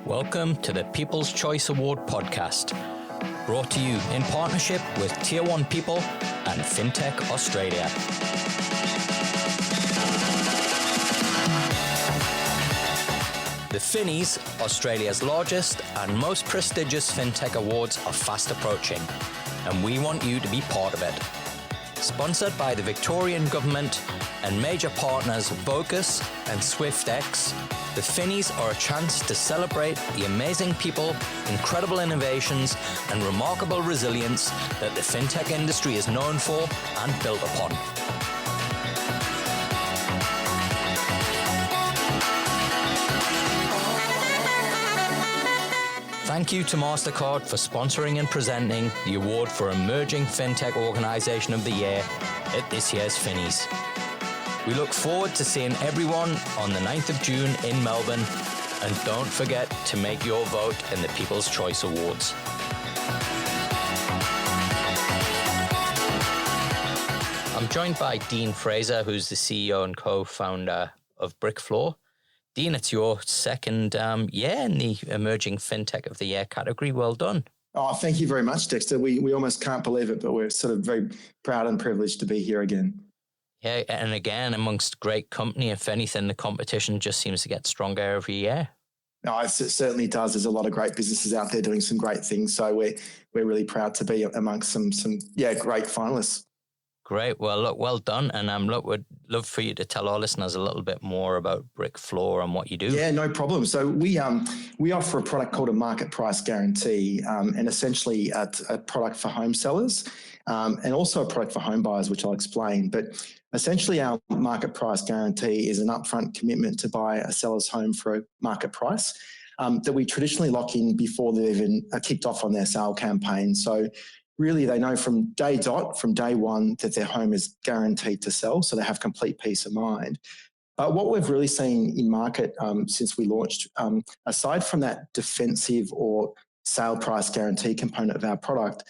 Welcome to the People's Choice Award podcast, brought to you in partnership with Tier 1 People and Fintech Australia. The Finnies, Australia's largest and most prestigious fintech awards, are fast approaching, and we want you to be part of it. Sponsored by the Victorian Government and major partners Vocus and SwiftX, the Finnies are a chance to celebrate the amazing people, incredible innovations, and remarkable resilience that the fintech industry is known for and built upon. Thank you to MasterCard for sponsoring and presenting the award for Emerging FinTech Organisation of the Year at this year's Finnies. We look forward to seeing everyone on the 9th of June in Melbourne, and don't forget to make your vote in the People's Choice Awards. I'm joined by Dean Fraser, who's the CEO and co-founder of Brickfloor. Dean, it's your second year in the Emerging FinTech of the Year category. Well done. Oh, thank you very much, Dexter. We almost can't believe it, but we're sort of very proud and privileged to be here again. Yeah, and again, amongst great company, if anything, the competition just seems to get stronger every year. No, it certainly does. There's a lot of great businesses out there doing some great things. So we're really proud to be amongst some great finalists. Great. Well, look, well done. And we'd love for you to tell our listeners a little bit more about Brickfloor and what you do. Yeah, no problem. So we offer a product called a market price guarantee, and essentially a product for home sellers, and also a product for home buyers, which I'll explain. But essentially, our market price guarantee is an upfront commitment to buy a seller's home for a market price that we traditionally lock in before they've even kicked off on their sale campaign. So really, they know from day one, that their home is guaranteed to sell, so they have complete peace of mind. But what we've really seen in market since we launched, aside from that defensive or sale price guarantee component of our product,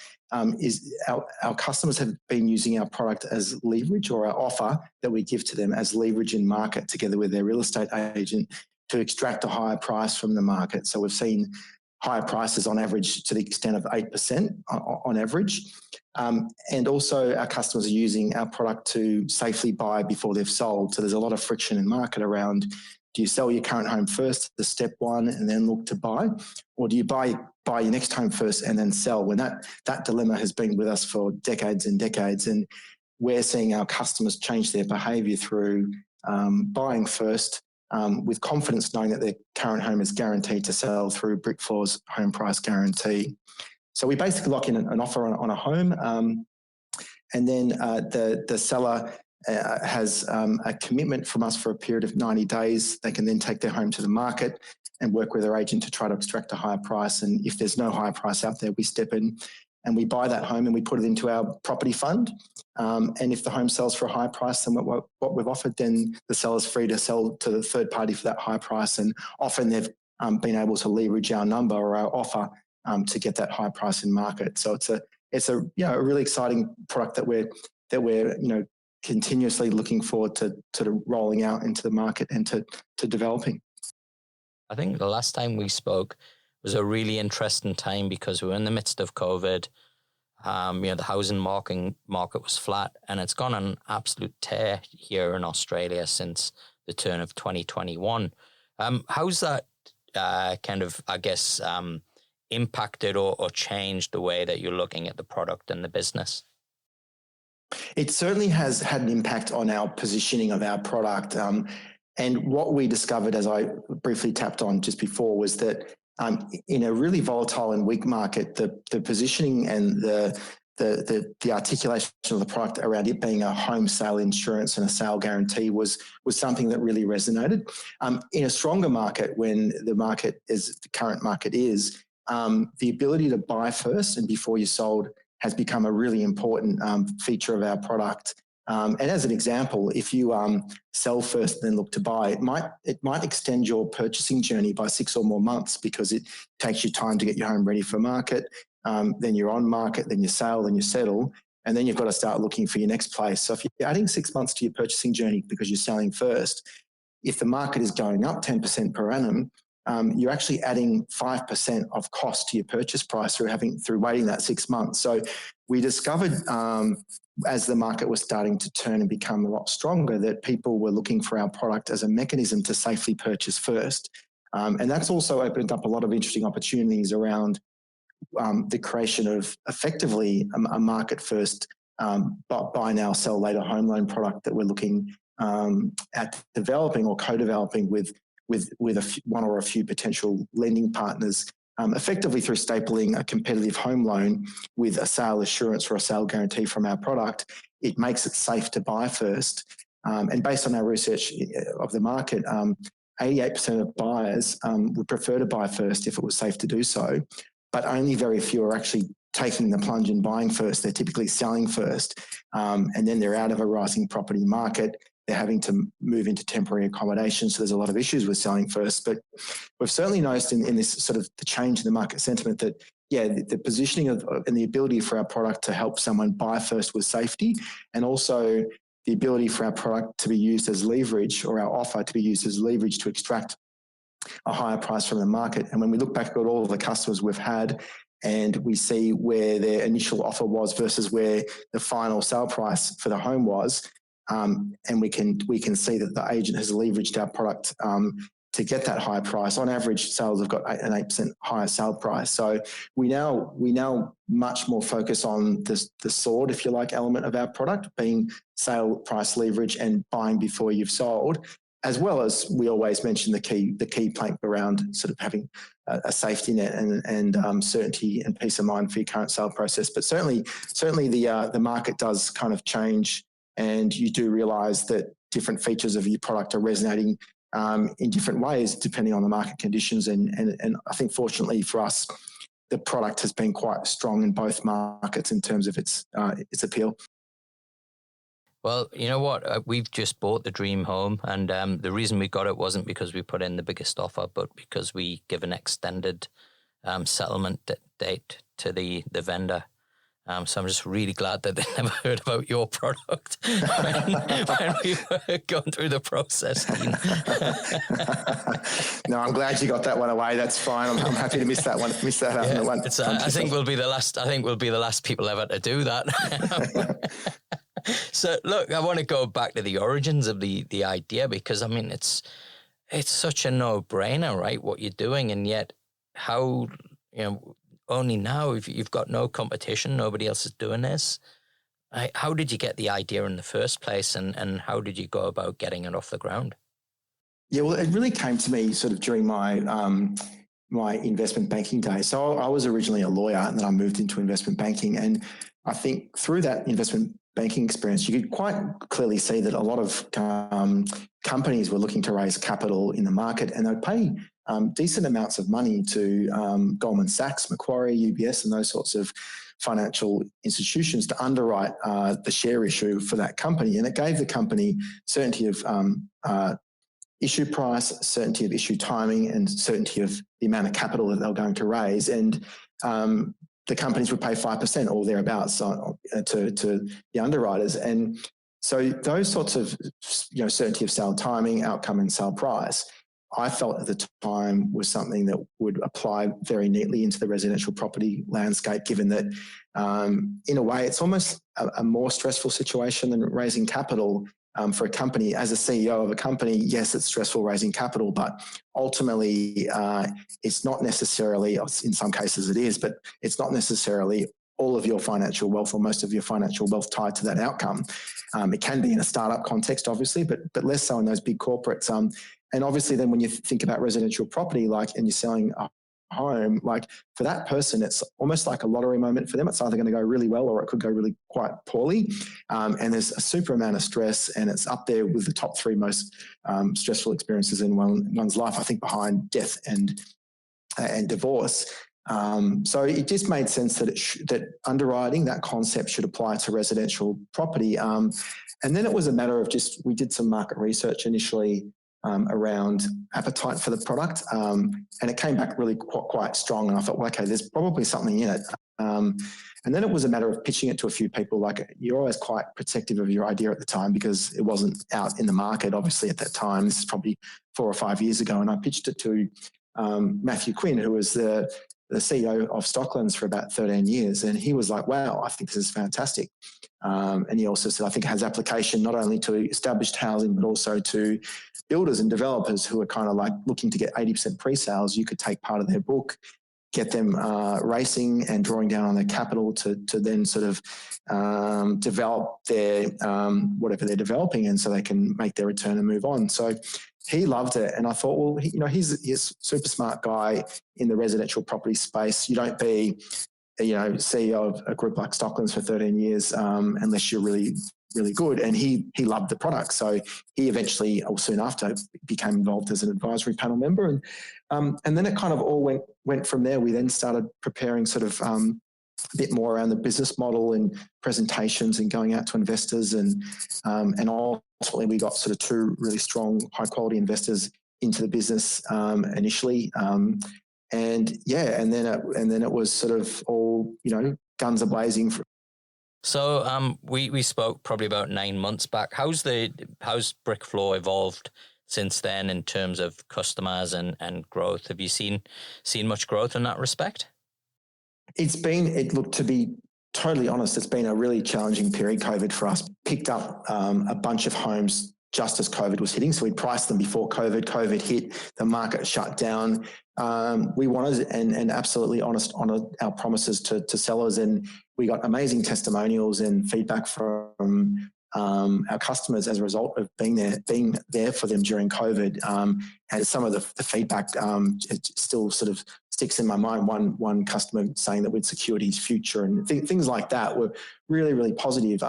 is our customers have been using our product as leverage, or our offer that we give to them as leverage in market together with their real estate agent to extract a higher price from the market. So we've seen higher prices on average to the extent of 8% on average. And also our customers are using our product to safely buy before they've sold. So there's a lot of friction in market around, do you sell your current home first, the step one, and then look to buy? Or do you buy your next home first and then sell? When that dilemma has been with us for decades and decades, and we're seeing our customers change their behaviour through buying first, with confidence, knowing that their current home is guaranteed to sell through Brickfloor's home price guarantee. So we basically lock in an offer on a home, and then the seller has a commitment from us for a period of 90 days. They can then take their home to the market and work with their agent to try to extract a higher price. And if there's no higher price out there, we step in and we buy that home and we put it into our property fund. And if the home sells for a higher price than what we've offered, then the seller's free to sell to the third party for that high price. And often they've been able to leverage our number or our offer to get that high price in market. So it's a really exciting product that we're continuously looking forward to sort of rolling out into the market and to developing. I think the last time we spoke was a really interesting time because we were in the midst of COVID. The housing market was flat, and it's gone on an absolute tear here in Australia since the turn of 2021. How's that impacted or changed the way that you're looking at the product and the business? It certainly has had an impact on our positioning of our product. And what we discovered, as I briefly tapped on just before, was that in a really volatile and weak market, the positioning and the articulation of the product around it being a home sale insurance and a sale guarantee was something that really resonated. In a stronger market, when the current market is, the ability to buy first and before you sold has become a really important feature of our product. And as an example, if you sell first and then look to buy, it might extend your purchasing journey by 6 or more months because it takes you time to get your home ready for market. Then you're on market, then you sell, then you settle, and then you've got to start looking for your next place. So if you're adding 6 months to your purchasing journey because you're selling first, if the market is going up 10% per annum, you're actually adding 5% of cost to your purchase price through waiting that 6 months. So we discovered as the market was starting to turn and become a lot stronger that people were looking for our product as a mechanism to safely purchase first. And that's also opened up a lot of interesting opportunities around the creation of effectively a market first buy now, sell later home loan product that we're looking at developing or co-developing with one or a few potential lending partners, effectively through stapling a competitive home loan with a sale assurance or a sale guarantee from our product. It makes it safe to buy first. And based on our research of the market, 88% of buyers would prefer to buy first if it was safe to do so, but only very few are actually taking the plunge and buying first. They're typically selling first, and then they're out of a rising property market. They're having to move into temporary accommodation. So there's a lot of issues with selling first. But we've certainly noticed in this sort of the change in the market sentiment that, the positioning and the ability for our product to help someone buy first with safety, and also the ability for our product to be used as leverage, or our offer to be used as leverage to extract a higher price from the market. And when we look back at all of the customers we've had, and we see where their initial offer was versus where the final sale price for the home was, and we can see that the agent has leveraged our product to get that higher price. On average, sales have got an 8% higher sale price. So we now much more focus on the sword, if you like, element of our product, being sale price leverage and buying before you've sold, as well as we always mention the key plank around sort of having a safety net and certainty and peace of mind for your current sale process. But certainly the market does kind of change, and you do realise that different features of your product are resonating in different ways depending on the market conditions. And I think fortunately for us, the product has been quite strong in both markets in terms of its appeal. Well, you know what? We've just bought the dream home, and the reason we got it wasn't because we put in the biggest offer, but because we give an extended settlement date to the vendor. So I'm just really glad that they never heard about your product when we were going through the process, Dean. No, I'm glad you got that one away. That's fine. I'm happy to miss that one. I think we'll be the last. I think we'll be the last people ever to do that. So look, I want to go back to the origins of the idea, because I mean it's such a no-brainer, right? What you're doing, and yet how only now if you've got no competition, nobody else is doing this. How did you get the idea in the first place, and how did you go about getting it off the ground? Yeah, well, it really came to me sort of during my my investment banking days. So I was originally a lawyer, and then I moved into investment banking. And I think through that investment banking experience, you could quite clearly see that a lot of companies were looking to raise capital in the market, and they'd pay decent amounts of money to Goldman Sachs, Macquarie, UBS, and those sorts of financial institutions to underwrite the share issue for that company. And it gave the company certainty of issue price, certainty of issue timing, and certainty of the amount of capital that they're going to raise. And the companies would pay 5% or thereabouts to the underwriters. And so those sorts of certainty of sale timing, outcome, and sale price, I felt at the time was something that would apply very neatly into the residential property landscape, given that in a way it's almost a more stressful situation than raising capital for a company. As a CEO of a company, yes, it's stressful raising capital, but ultimately it's not necessarily, in some cases it is, but it's not necessarily all of your financial wealth or most of your financial wealth tied to that outcome. It can be in a startup context, obviously, but less so in those big corporates. And obviously then when you think about residential property, and you're selling a home, for that person, it's almost like a lottery moment for them. It's either going to go really well or it could go really quite poorly. And there's a super amount of stress, and it's up there with the top 3 most stressful experiences in one's life, I think, behind death and divorce. So it just made sense that underwriting, that concept, should apply to residential property. And then it was a matter of we did some market research initially around appetite for the product, and it came back really quite strong. And I thought, well, okay, there's probably something in it. And then it was a matter of pitching it to a few people. You're always quite protective of your idea at the time because it wasn't out in the market, obviously, at that time. This is probably 4 or 5 years ago. And I pitched it to Matthew Quinn, who was the CEO of Stocklands for about 13 years. And he was like, wow, I think this is fantastic. And he also said, I think it has application not only to established housing, but also to builders and developers who are kind of like looking to get 80% pre-sales. You could take part of their book, get them racing and drawing down on their capital to then sort of develop their whatever they're developing, and so they can make their return and move on. So he loved it, and I thought, well, he's a super smart guy in the residential property space. You don't be, CEO of a group like Stocklands for 13 years unless you're really, really good. And he loved the product, so he eventually, or soon after, became involved as an advisory panel member, and then it kind of all went from there. We then started preparing sort of a bit more around the business model and presentations and going out to investors, and ultimately we got sort of two really strong, high quality investors into the business initially, and then it was sort of all guns a blazing. So we spoke probably about 9 months back. How's Brickfloor evolved since then in terms of customers and growth? Have you seen much growth in that respect? To be totally honest, it's been a really challenging period. COVID for us picked up a bunch of homes just as COVID was hitting. So we priced them before COVID. COVID hit, the market shut down. We wanted and absolutely honoured our promises to sellers, and we got amazing testimonials and feedback from our customers as a result of being there for them during COVID. And some of the feedback it still sort of sticks in my mind. One customer saying that we'd secured his future, and things like that were really, really positive.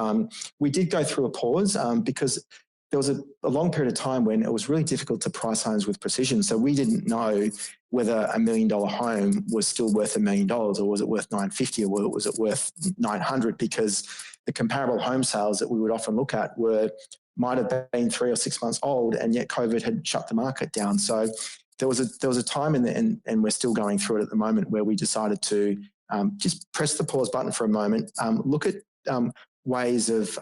We did go through a pause because there was a long period of time when it was really difficult to price homes with precision. So we didn't know whether $1 million home was still worth $1 million, or was it worth $950, or was it worth $900, because the comparable home sales that we would often look at might have been 3 or 6 months old, and yet COVID had shut the market down. So there was a time and we're still going through it at the moment, where we decided to just press the pause button for a moment, look at ways of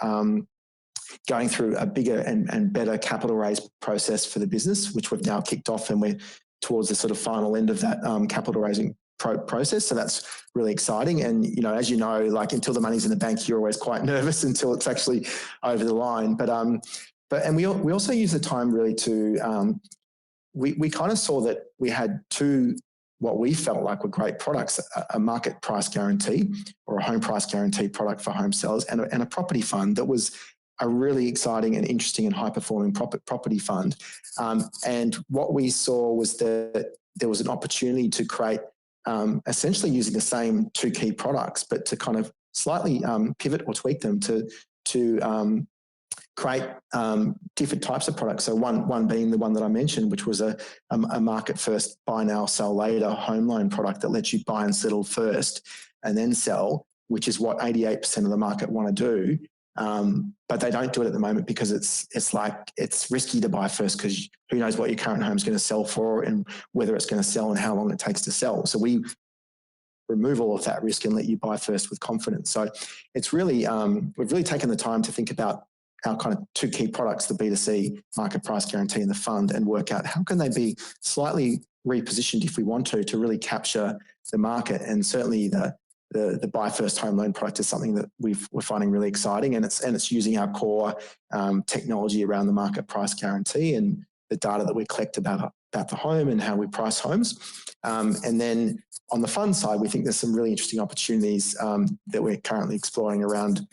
going through a bigger and better capital raise process for the business, which we've now kicked off, and we're towards the sort of final end of that capital raising process. So that's really exciting. And, as you know, like until the money's in the bank, you're always quite nervous until it's actually over the line. But we also use the time really to, we kind of saw that we had two, what we felt like were great products, a market price guarantee or a home price guarantee product for home sellers, and a property fund that was a really exciting and interesting and high-performing property fund. And what we saw was that there was an opportunity to create, essentially using the same two key products, but to kind of slightly pivot or tweak them to create different types of products. So one being the one that I mentioned, which was a market first, buy now, sell later home loan product that lets you buy and settle first and then sell, which is what 88% of the market want to do. But they don't do it at the moment because it's risky to buy first, because who knows what your current home is going to sell for and whether it's going to sell and how long it takes to sell. So we remove all of that risk and let you buy first with confidence. So it's really, we've really taken the time to think about our kind of two key products, the B2C market price guarantee and the fund, and work out how can they be slightly repositioned if we want to really capture the market. And certainly the buy first home loan product is something that we're finding really exciting, and it's using our core technology around the market price guarantee and the data that we collect about the home and how we price homes. And then on the fund side, we think there's some really interesting opportunities that we're currently exploring around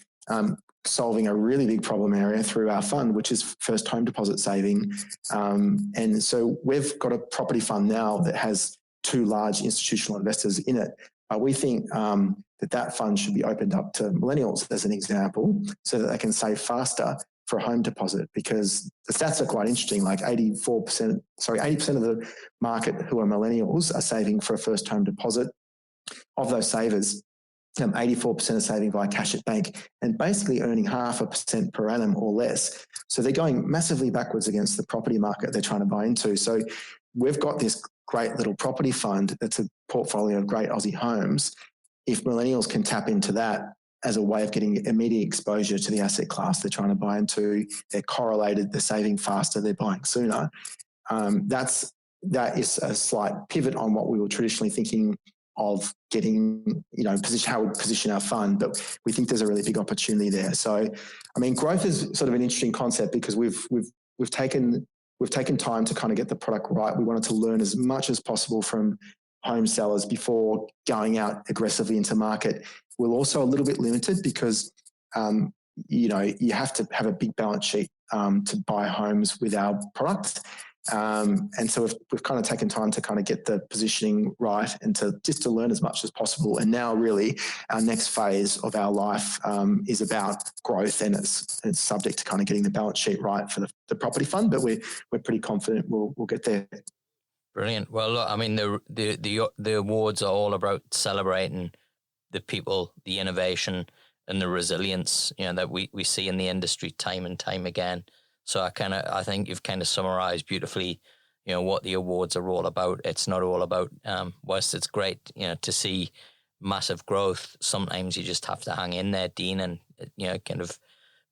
solving a really big problem area through our fund, which is first home deposit saving. And so we've got a property fund now that has two large institutional investors in it. We think that fund should be opened up to millennials, as an example, so that they can save faster for a home deposit, because the stats are quite interesting. Like 80% of the market who are millennials are saving for a first home deposit. Of those savers, 84% are saving via cash at bank and basically earning 0.5% per annum or less. So they're going massively backwards against the property market they're trying to buy into. So we've got this great little property fund that's a portfolio of great Aussie homes. If millennials can tap into that as a way of getting immediate exposure to the asset class they're trying to buy into, they're correlated, they're saving faster, they're buying sooner. That's that is a slight pivot on what we were traditionally thinking of getting, how we position our fund, but we think there's a really big opportunity there. So, I mean, growth is sort of an interesting concept because we've taken time to kind of get the product right. We wanted to learn as much as possible from home sellers before going out aggressively into market. We're also a little bit limited because, you have to have a big balance sheet to buy homes with our product. And so we've kind of taken time to kind of get the positioning right and to learn as much as possible. And now really our next phase of our life is about growth, and it's subject to kind of getting the balance sheet right for the property fund, but we're pretty confident we'll get there. Brilliant. Well, look, I mean, the awards are all about celebrating the people, the innovation, and the resilience, that we see in the industry time and time again. So I think you've kind of summarized beautifully, what the awards are all about. It's not all about, whilst it's great, to see massive growth, sometimes you just have to hang in there, Dean, and, kind of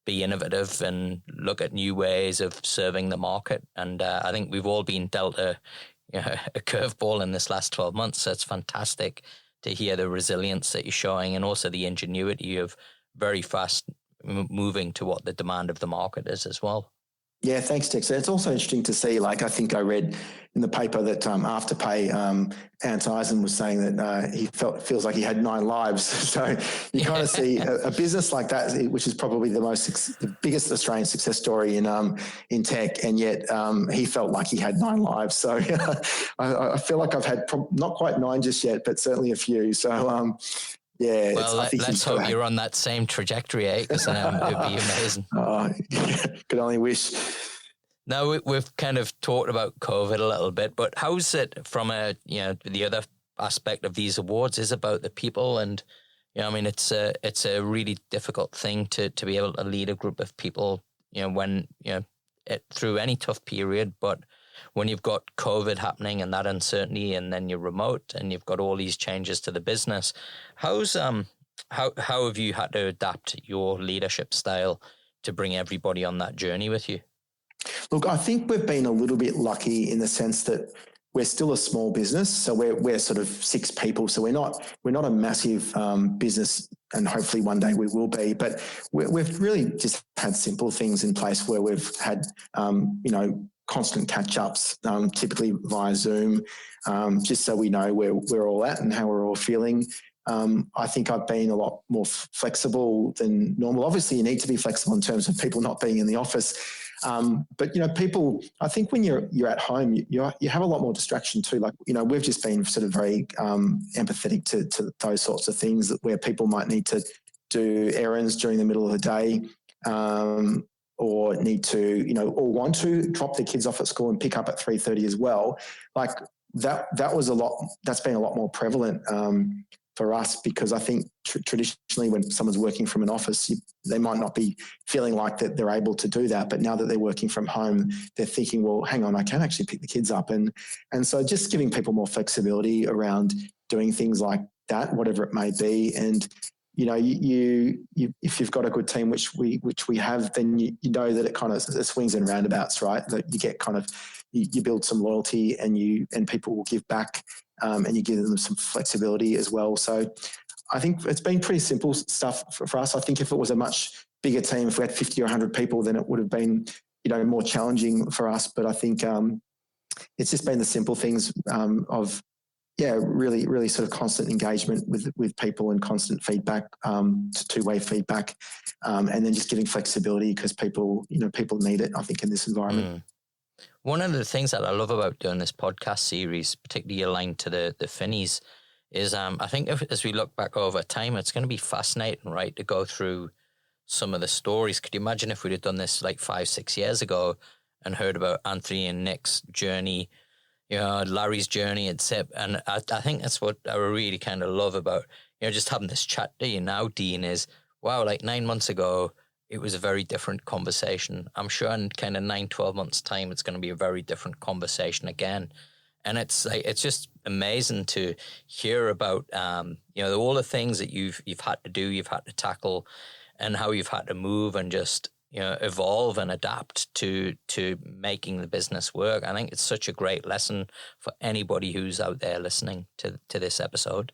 be innovative and look at new ways of serving the market. And I think we've all been dealt a curveball in this last 12 months. So it's fantastic to hear the resilience that you're showing and also the ingenuity of very fast moving to what the demand of the market is as well. Yeah, thanks, Dexter. It's also interesting to see, I think I read in the paper that Afterpay, Ant Eisen was saying that he feels like he had 9 lives. So you kind of see a business like that, which is probably the biggest Australian success story in tech, and yet he felt like he had 9 lives. So I feel like I've had not quite 9 just yet, but certainly a few. So yeah. Well, let's hope you're on that same trajectory, because it'd be amazing. Could only wish. Now, we've kind of talked about COVID a little bit, but how's it from the other aspect of these awards is about the people, and it's a really difficult thing to be able to lead a group of people, when through any tough period, but when you've got COVID happening and that uncertainty, and then you're remote and you've got all these changes to the business, how have you had to adapt your leadership style to bring everybody on that journey with you? Look, I think we've been a little bit lucky in the sense that we're still a small business, so we're sort of 6 people, so we're not a massive business, and hopefully one day we will be. But we've really just had simple things in place where we've had constant catch-ups, typically via Zoom, just so we know where we're all at and how we're all feeling. I think I've been a lot more flexible than normal. Obviously, you need to be flexible in terms of people not being in the office. But people, I think when you're at home, you have a lot more distraction too. We've just been sort of very empathetic to those sorts of things where people might need to do errands during the middle of the day, or need to, or want to drop their kids off at school and pick up at 3:30 as well. That's been a lot more prevalent for us, because I think traditionally when someone's working from an office, they might not be feeling like that they're able to do that. But now that they're working from home, they're thinking, well, hang on, I can actually pick the kids up. And so just giving people more flexibility around doing things like that, whatever it may be. And, if you've got a good team, which we have, then you know that it swings and roundabouts, right? That you get you build some loyalty, and people will give back, and you give them some flexibility as well. So I think it's been pretty simple stuff for us. I think if it was a much bigger team, if we had 50 or 100 people, then it would have been, more challenging for us. But I think it's just been the simple things of really, really sort of constant engagement with people and constant feedback, two-way feedback, and then just giving flexibility because people need it, I think, in this environment. One of the things that I love about doing this podcast series, particularly aligned to the Finnies, is I think as we look back over time, it's going to be fascinating, right, to go through some of the stories. Could you imagine if we'd have done this 5-6 years ago and heard about Anthony and Nick's journey, Larry's journey and Sip? And I think that's what I really kind of love about, just having this chat to you now, Dean, is, wow, 9 months ago, it was a very different conversation. I'm sure in kind of 9-12 months' time, it's going to be a very different conversation again. And it's just amazing to hear about, all the things that you've had to do, you've had to tackle, and how you've had to move and just, evolve and adapt to making the business work. I think it's such a great lesson for anybody who's out there listening to this episode.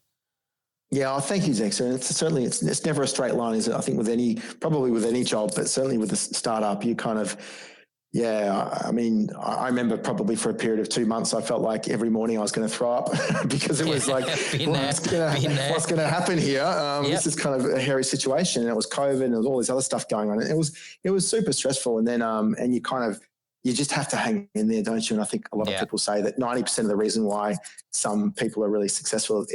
Yeah, thank you, Dexter. And it's never a straight line, is it? I think with any job, but certainly with a startup, you kind of, I mean, I remember probably for a period of 2 months, I felt like every morning I was going to throw up because it was like, what's going to happen here? This is kind of a hairy situation. And it was COVID and there was all this other stuff going on. And it was super stressful. And then, and you just have to hang in there, don't you? And I think a lot of people say that 90% of the reason why some people are really successful,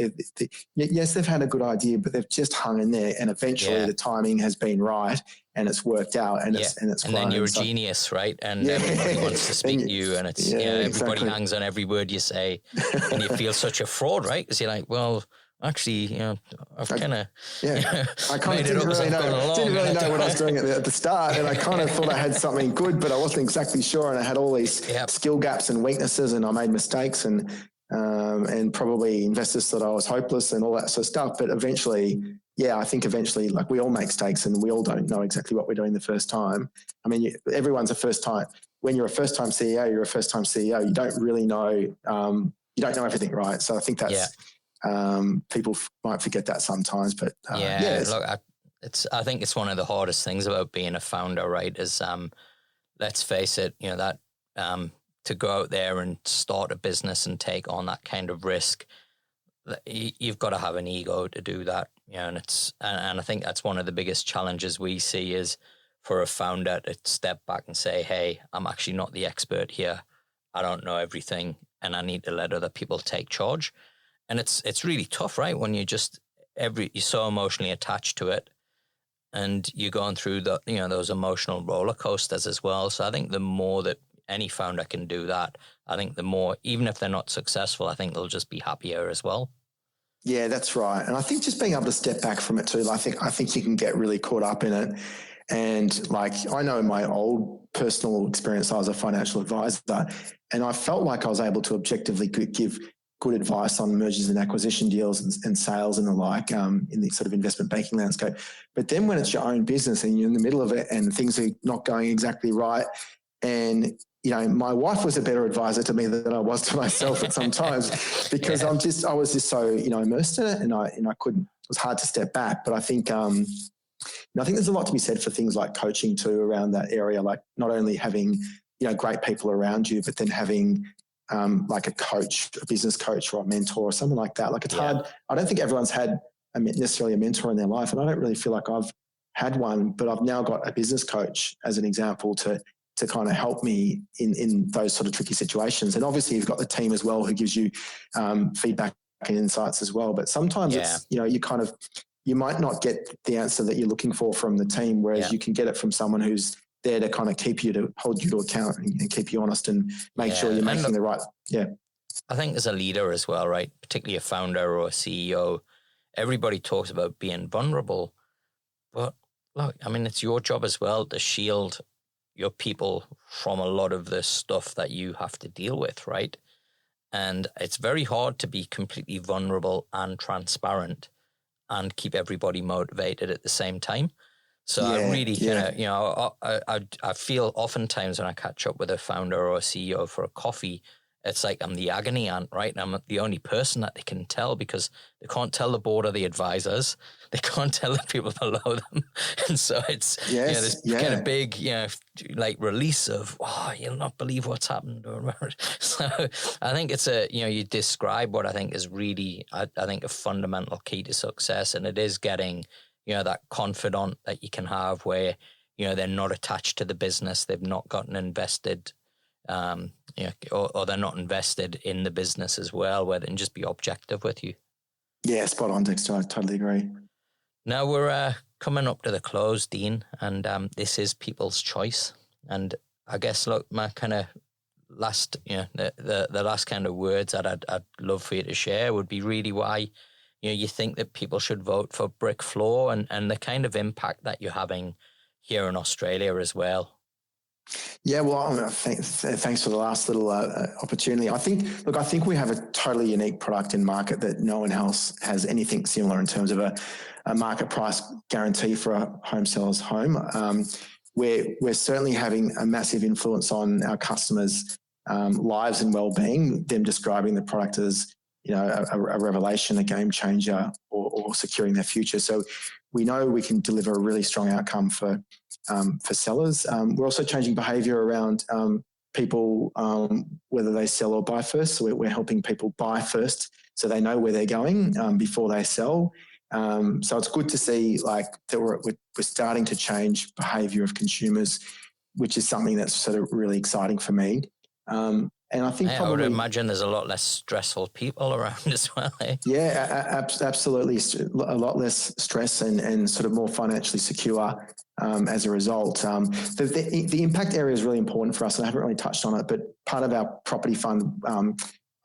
yes, they've had a good idea, but they've just hung in there, and eventually the timing has been right and it's worked out, and it's and then you're a genius, right? And everybody wants to speak to you, and it's everybody hangs on every word you say, and you feel such a fraud, right? Because you're like, well, actually, I've kind of I kind of didn't really know what I was doing at the start, and I kind of thought I had something good, but I wasn't exactly sure, and I had all these skill gaps and weaknesses, and I made mistakes, and probably investors thought I was hopeless and all that sort of stuff. But eventually, I think eventually, like, we all make mistakes, and we all don't know exactly what we're doing the first time. I mean, everyone's a first time. When you're a first time CEO, you're a first time CEO. You don't really know. You don't know everything, right? So I think that's. People might forget that sometimes, but look, I think it's one of the hardest things about being a founder, right? Is let's face it, that to go out there and start a business and take on that kind of risk, you've got to have an ego to do that, and I think that's one of the biggest challenges we see is for a founder to step back and say, hey, I'm actually not the expert here. I don't know everything, and I need to let other people take charge. And it's really tough, right? When you're so emotionally attached to it, and you're going through those emotional roller coasters as well. So I think the more that any founder can do that, I think the more, even if they're not successful, I think they'll just be happier as well. Yeah, that's right. And I think just being able to step back from it too, I think you can get really caught up in it. And like, I know in my old personal experience, I was a financial advisor, and I felt like I was able to objectively give good advice on mergers and acquisition deals and sales and the like in the sort of investment banking landscape. But then when it's your own business and you're in the middle of it and things are not going exactly right, and my wife was a better advisor to me than I was to myself at some times, because I was just so immersed in it, and I couldn't. It was hard to step back. But I think I think there's a lot to be said for things like coaching too around that area, like not only having great people around you, but then having like a coach, a business coach or a mentor or something like that. Like, it's hard. I don't think everyone's had necessarily a mentor in their life, and I don't really feel like I've had one, but I've now got a business coach as an example to kind of help me in those sort of tricky situations. And obviously you've got the team as well who gives you feedback and insights as well. But sometimes it's, you might not get the answer that you're looking for from the team, whereas you can get it from someone who's there to kind of hold you to account and keep you honest and make sure you're making the right. Yeah. I think as a leader as well, right? Particularly a founder or a CEO, everybody talks about being vulnerable, but look, I mean, it's your job as well to shield your people from a lot of the stuff that you have to deal with, right? And it's very hard to be completely vulnerable and transparent and keep everybody motivated at the same time. So I really I feel oftentimes when I catch up with a founder or a CEO for a coffee, it's like I'm the agony aunt, right? And I'm the only person that they can tell, because they can't tell the board or the advisors. They can't tell the people below them. And so it's, this kind of big, like release of, you'll not believe what's happened. So I think it's you describe what I think is really, I think a fundamental key to success. And it is getting, that confidant that you can have where, they're not attached to the business. They've not gotten invested, or they're not invested in the business as well, where they can just be objective with you. Yeah, spot on, Dexter. I totally agree. Now we're coming up to the close, Dean, and this is people's choice. And I guess, look, my kind of last, the last kind of words that I'd love for you to share would be really why, you think that people should vote for Brickfloor and the kind of impact that you're having here in Australia as well. Yeah, well, thanks for the last little opportunity. I think we have a totally unique product in market that no one else has anything similar in terms of a market price guarantee for a home seller's home. we're certainly having a massive influence on our customers' lives and well-being, them describing the product as, a revelation, a game changer, or securing their future. So we know we can deliver a really strong outcome for sellers. We're also changing behaviour around people, whether they sell or buy first. So we're helping people buy first so they know where they're going before they sell. So it's good to see that we're starting to change behaviour of consumers, which is something that's sort of really exciting for me. And I think I would imagine there's a lot less stressful people around as well. Eh? Yeah, absolutely. A lot less stress and sort of more financially secure as a result. The impact area is really important for us, and I haven't really touched on it, but part of our property fund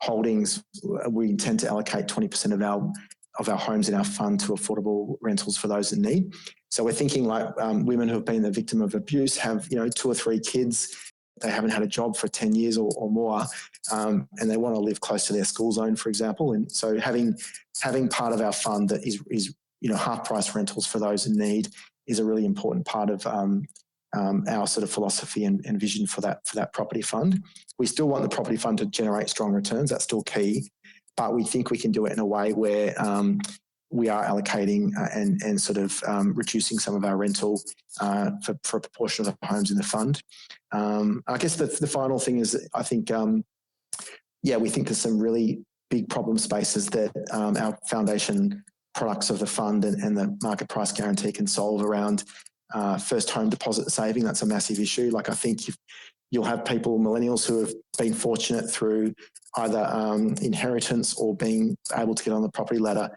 holdings, we intend to allocate 20% of our homes in our fund to affordable rentals for those in need. So we're thinking women who have been the victim of abuse, have 2 or 3 kids, they haven't had a job for 10 years or more, and they want to live close to their school zone, for example. And so having part of our fund that is half price rentals for those in need is a really important part of our sort of philosophy and vision for that property fund. We still want the property fund to generate strong returns. That's still key, but we think we can do it in a way where we are allocating and sort of reducing some of our rental for a proportion of the homes in the fund. I guess the final thing is, I think, we think there's some really big problem spaces that our foundation products of the fund and the market price guarantee can solve around first home deposit saving. That's a massive issue. I think you'll have people, millennials, who have been fortunate through either inheritance or being able to get on the property ladder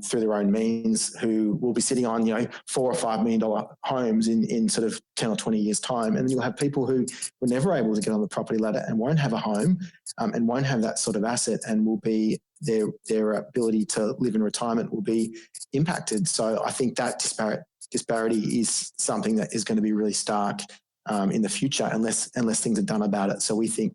through their own means, who will be sitting on, $4 or $5 million homes in sort of 10 or 20 years' time. And then you'll have people who were never able to get on the property ladder and won't have a home and won't have that sort of asset, and will be their ability to live in retirement will be impacted. So I think that disparity is something that is going to be really stark in the future unless things are done about it. So we think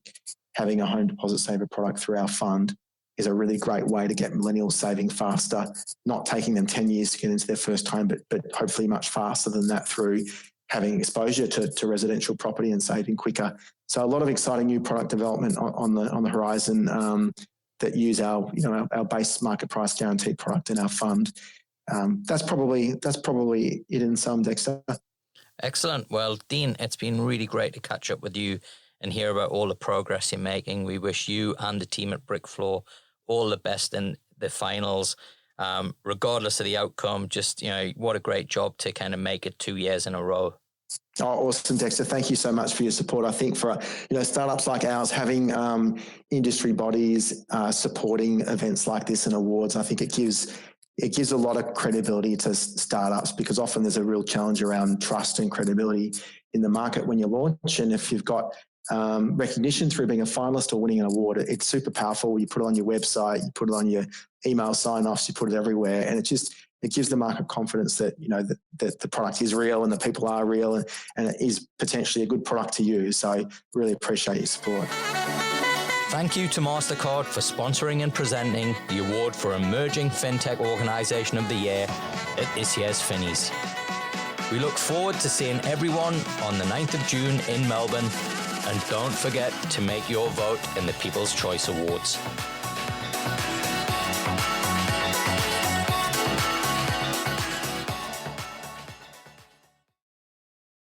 having a home deposit saver product through our fund is a really great way to get millennials saving faster, not taking them 10 years to get into their first home, but hopefully much faster than that through having exposure to residential property and saving quicker. So a lot of exciting new product development on the horizon that use our base market price guaranteed product in our fund. That's probably it in sum, Dexter. Excellent. Well, Dean, it's been really great to catch up with you and hear about all the progress you're making. We wish you and the team at Brickfloor all the best in the finals, regardless of the outcome. Just, what a great job to kind of make it 2 years in a row. Oh, awesome, Dexter. Thank you so much for your support. I think for startups like ours, having industry bodies supporting events like this and awards, I think it gives a lot of credibility to startups, because often there's a real challenge around trust and credibility in the market when you launch. And if you've got recognition through being a finalist or winning an award, it's super powerful. You put it on your website, you put it on your email sign-offs, you put it everywhere, and it gives the market confidence that that the product is real and the people are real, and it is potentially a good product to use. So really appreciate your support. Thank you to MasterCard for sponsoring and presenting the award for Emerging FinTech Organisation of the Year at this year's Finnies. We look forward to seeing everyone on the 9th of June in Melbourne, and don't forget to make your vote in the People's Choice Awards.